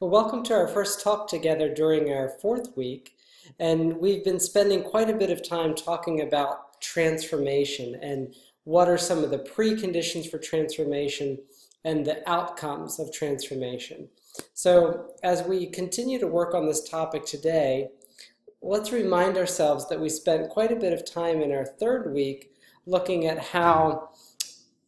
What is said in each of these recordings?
Well, welcome to our first talk together during our fourth week. And we've been spending quite a bit of time talking about transformation and what are some of the preconditions for transformation and the outcomes of transformation. So as we continue to work on this topic today, let's remind ourselves that we spent quite a bit of time in our third week looking at how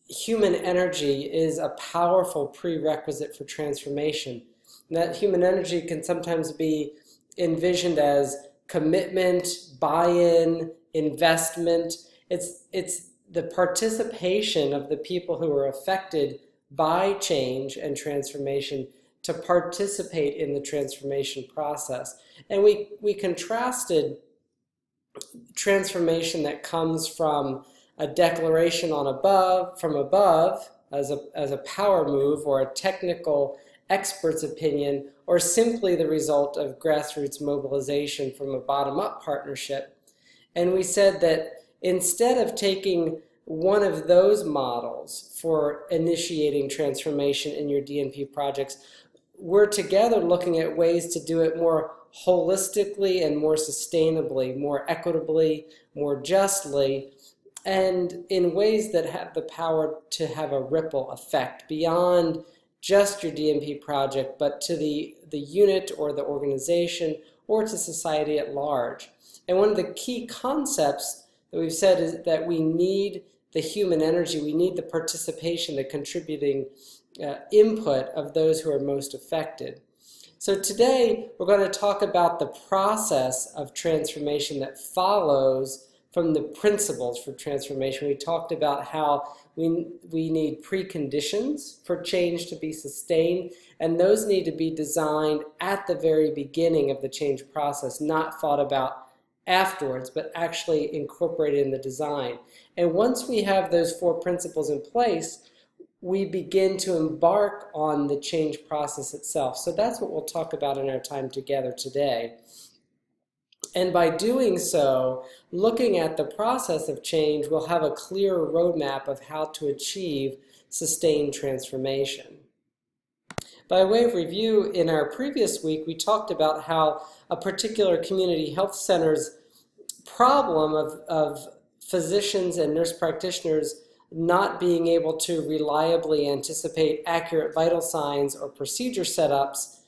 human energy is a powerful prerequisite for transformation. And that human energy can sometimes be envisioned as commitment, buy-in, investment. It's the participation of the people who are affected by change and transformation to participate in the transformation process. And we contrasted transformation that comes from a declaration from above as a power move or a technical expert's opinion, or simply the result of grassroots mobilization from a bottom-up partnership. And we said that instead of taking one of those models for initiating transformation in your DNP projects, we're together looking at ways to do it more holistically and more sustainably, more equitably, more justly, and in ways that have the power to have a ripple effect beyond just your DNP project, but to the unit or the organization or to society at large. And one of the key concepts that we've said is that we need the human energy, we need the participation, the contributing input of those who are most affected. So today we're going to talk about the process of transformation that follows from the principles for transformation. We talked about how we need preconditions for change to be sustained, and those need to be designed at the very beginning of the change process, not thought about afterwards, but actually incorporated in the design. And once we have those four principles in place, we begin to embark on the change process itself. So that's what we'll talk about in our time together today. And by doing so, looking at the process of change, we'll have a clearer roadmap of how to achieve sustained transformation. By way of review, in our previous week, we talked about how a particular community health center's problem of physicians and nurse practitioners not being able to reliably anticipate accurate vital signs or procedure setups,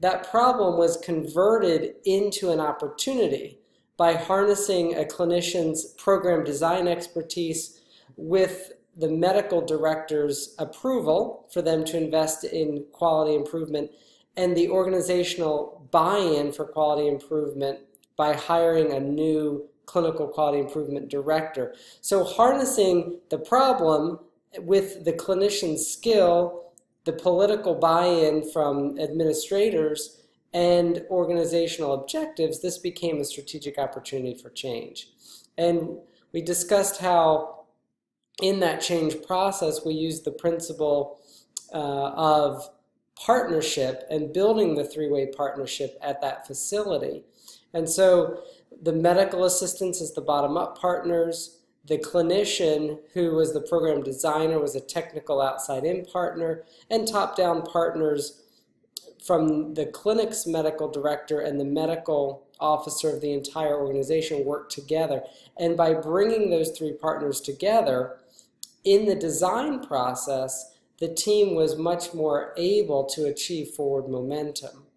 that problem was converted into an opportunity by harnessing a clinician's program design expertise with the medical director's approval for them to invest in quality improvement and the organizational buy-in for quality improvement by hiring a new clinical quality improvement director. So harnessing the problem with the clinician's skill, the political buy-in from administrators, and organizational objectives, this became a strategic opportunity for change. And we discussed how in that change process we used the principle of partnership and building the three-way partnership at that facility. And so the medical assistants as the bottom-up partners, the clinician, who was the program designer, was a technical outside-in partner, and top-down partners from the clinic's medical director and the medical officer of the entire organization worked together. And by bringing those three partners together, in the design process, the team was much more able to achieve forward momentum.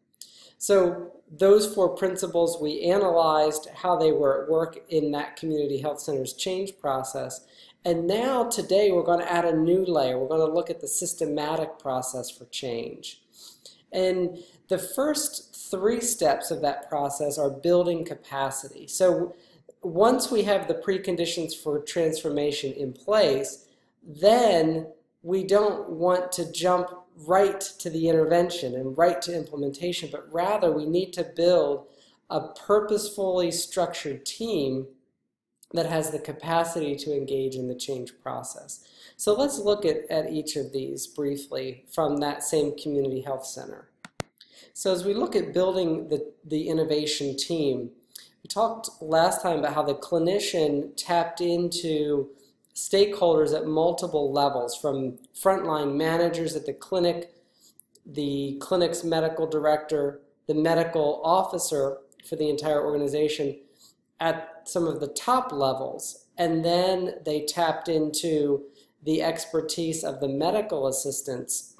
So those four principles, we analyzed how they were at work in that community health center's change process. And now today we're going to add a new layer. We're going to look at the systematic process for change. And the first three steps of that process are building capacity. So once we have the preconditions for transformation in place, then we don't want to jump right to the intervention and right to implementation, but rather we need to build a purposefully structured team that has the capacity to engage in the change process. So let's look at each of these briefly from that same community health center. So as we look at building the innovation team, we talked last time about how the clinician tapped into stakeholders at multiple levels, from frontline managers at the clinic the clinic's medical director, the medical officer for the entire organization at some of the top levels. And then they tapped into the expertise of the medical assistants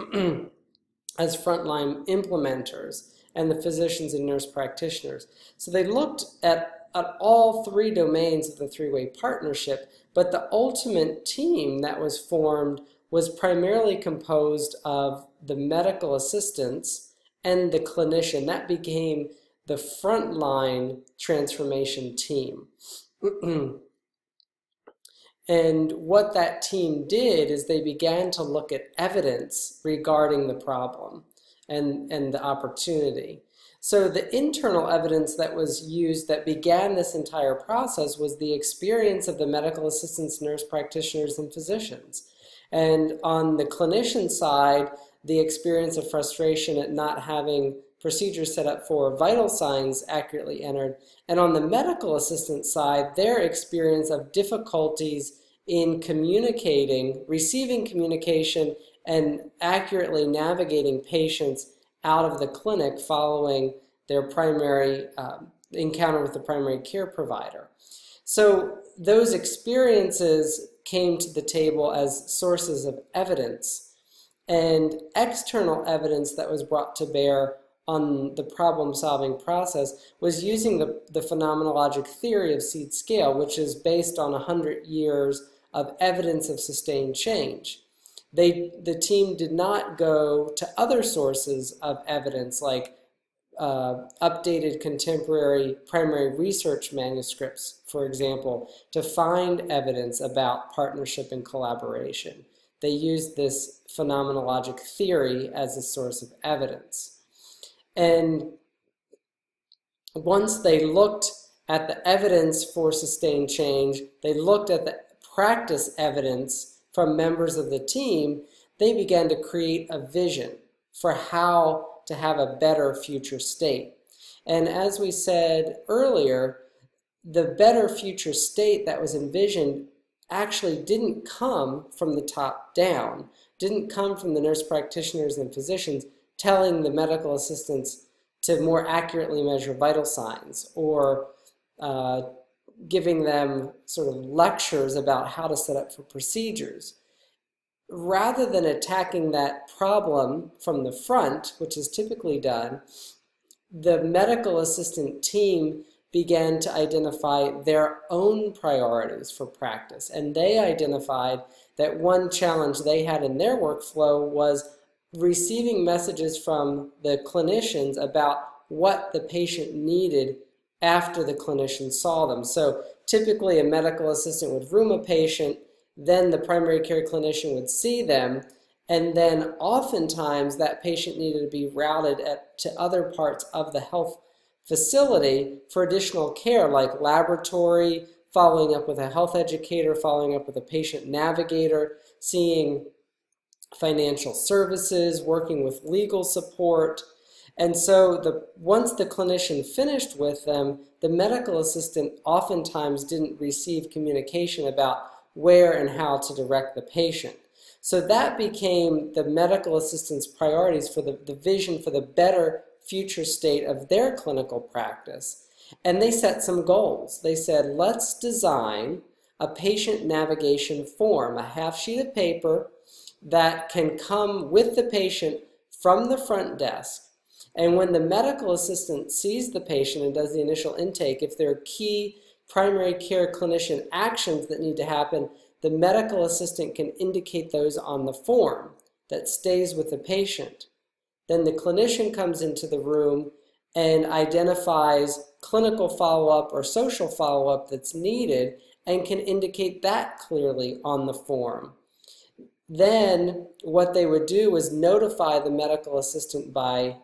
as frontline implementers and the physicians and nurse practitioners. So they looked at all three domains of the three-way partnership, but the ultimate team that was formed was primarily composed of the medical assistants and the clinician. That became the frontline transformation team. And what that team did is they began to look at evidence regarding the problem and the opportunity. So the internal evidence that was used that began this entire process was the experience of the medical assistants, nurse practitioners, and physicians. And on the clinician side, the experience of frustration at not having procedures set up for vital signs accurately entered. And on the medical assistant side, their experience of difficulties in communicating, receiving communication, and accurately navigating patients out of the clinic following their primary encounter with the primary care provider. So those experiences came to the table as sources of evidence, and external evidence that was brought to bear on the problem-solving process was using the phenomenologic theory of seed scale, which is based on 100 years of evidence of sustained change. The team did not go to other sources of evidence like updated contemporary primary research manuscripts, for example, to find evidence about partnership and collaboration. They used this phenomenologic theory as a source of evidence. And once they looked at the evidence for sustained change, they looked at the practice evidence from members of the team, they began to create a vision for how to have a better future state. And as we said earlier, the better future state that was envisioned actually didn't come from the top down, didn't come from the nurse practitioners and physicians telling the medical assistants to more accurately measure vital signs or giving them sort of lectures about how to set up for procedures. Rather than attacking that problem from the front, which is typically done, the medical assistant team began to identify their own priorities for practice. And they identified that one challenge they had in their workflow was receiving messages from the clinicians about what the patient needed after the clinician saw them. So typically a medical assistant would room a patient, then the primary care clinician would see them, and then oftentimes that patient needed to be routed to other parts of the health facility for additional care, like laboratory, following up with a health educator, following up with a patient navigator, seeing financial services, working with legal support. And so once the clinician finished with them, the medical assistant oftentimes didn't receive communication about where and how to direct the patient. So that became the medical assistant's priorities for the vision for the better future state of their clinical practice. And they set some goals. They said, let's design a patient navigation form, a half sheet of paper that can come with the patient from the front desk. And when the medical assistant sees the patient and does the initial intake, if there are key primary care clinician actions that need to happen, the medical assistant can indicate those on the form that stays with the patient. Then the clinician comes into the room and identifies clinical follow-up or social follow-up that's needed and can indicate that clearly on the form. Then what they would do is notify the medical assistant by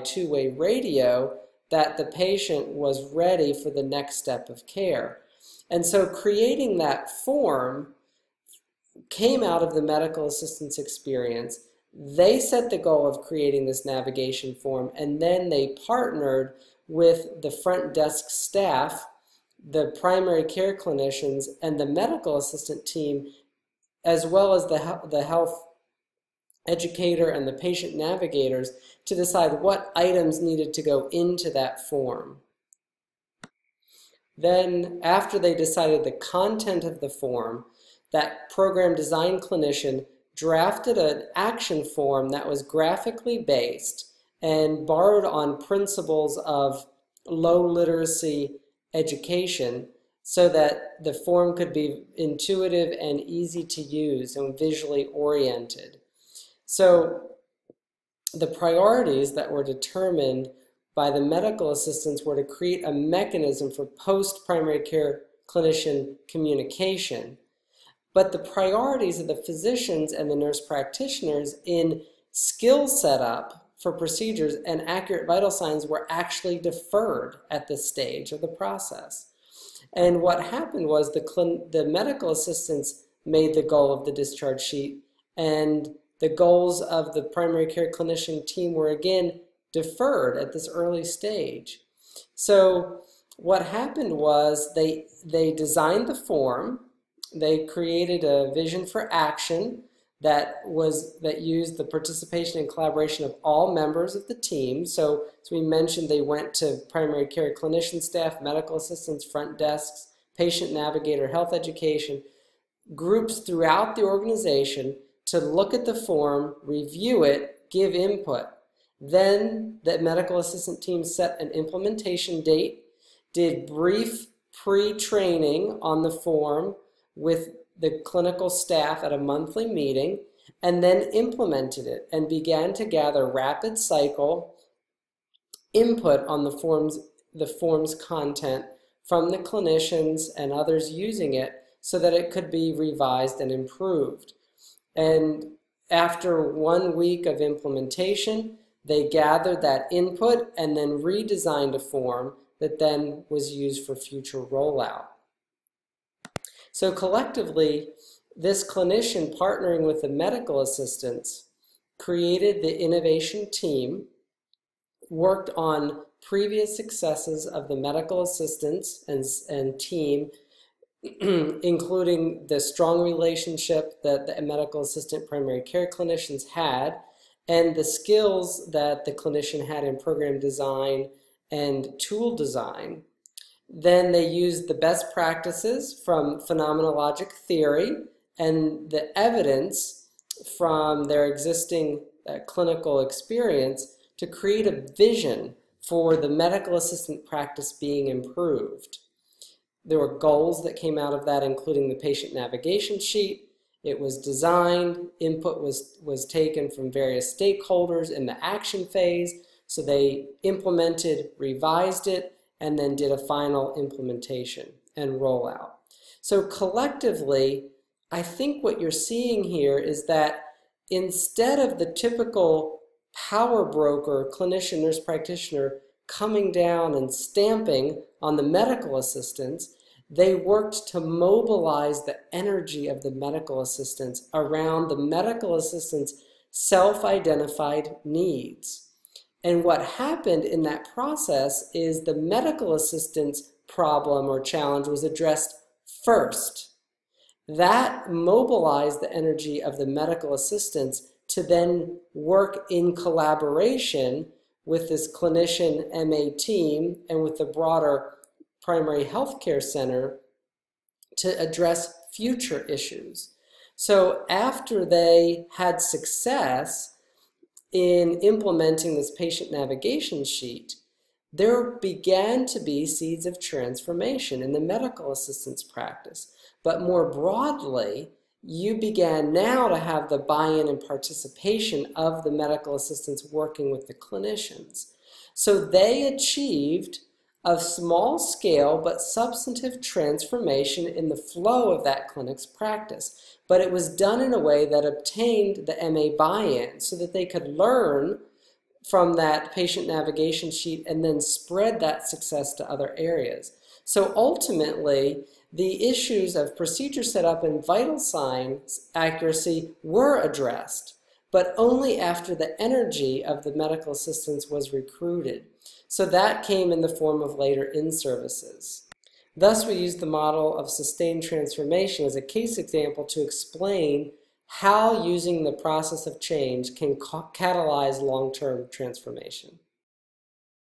two-way radio that the patient was ready for the next step of care. And so creating that form came out of the medical assistant's experience. They set the goal of creating this navigation form, and then they partnered with the front desk staff, the primary care clinicians, and the medical assistant team, as well as the health educator and the patient navigators to decide what items needed to go into that form. Then, after they decided the content of the form, that program design clinician drafted an action form that was graphically based and borrowed on principles of low literacy education so that the form could be intuitive and easy to use and visually oriented. So the priorities that were determined by the medical assistants were to create a mechanism for post-primary care clinician communication. But the priorities of the physicians and the nurse practitioners in skill setup for procedures and accurate vital signs were actually deferred at this stage of the process. And what happened was the medical assistants made the goal of the discharge sheet, and the goals of the primary care clinician team were again deferred at this early stage. So what happened was they designed the form, they created a vision for action that used the participation and collaboration of all members of the team. So as we mentioned, they went to primary care clinician staff, medical assistants, front desks, patient navigator, health education, groups throughout the organization to look at the form, review it, give input. Then the medical assistant team set an implementation date, did brief pre-training on the form with the clinical staff at a monthly meeting, and then implemented it and began to gather rapid cycle input on the form's content from the clinicians and others using it so that it could be revised and improved. And after 1 week of implementation, they gathered that input and then redesigned a form that then was used for future rollout. So collectively, this clinician partnering with the medical assistants created the innovation team, worked on previous successes of the medical assistants and team, including the strong relationship that the medical assistant primary care clinicians had, and the skills that the clinician had in program design and tool design. Then they used the best practices from phenomenologic theory and the evidence from their existing clinical experience to create a vision for the medical assistant practice being improved. There were goals that came out of that, including the patient navigation sheet. It was designed, input was taken from various stakeholders in the action phase, so they implemented, revised it, and then did a final implementation and rollout. So collectively, I think what you're seeing here is that instead of the typical power broker, clinician, nurse practitioner coming down and stamping on the medical assistants, they worked to mobilize the energy of the medical assistants around the medical assistants' self-identified needs. And what happened in that process is the medical assistant's problem or challenge was addressed first. That mobilized the energy of the medical assistants to then work in collaboration with this clinician MA team and with the broader primary health care center to address future issues. So after they had success in implementing this patient navigation sheet, there began to be seeds of transformation in the medical assistance practice. But more broadly, you began now to have the buy-in and participation of the medical assistants working with the clinicians. So they achieved a small scale but substantive transformation in the flow of that clinic's practice. But it was done in a way that obtained the MA buy-in so that they could learn from that patient navigation sheet and then spread that success to other areas. So ultimately, the issues of procedure setup and vital signs accuracy were addressed, but only after the energy of the medical assistants was recruited. So that came in the form of later in-services. Thus, we used the model of sustained transformation as a case example to explain how using the process of change can catalyze long-term transformation.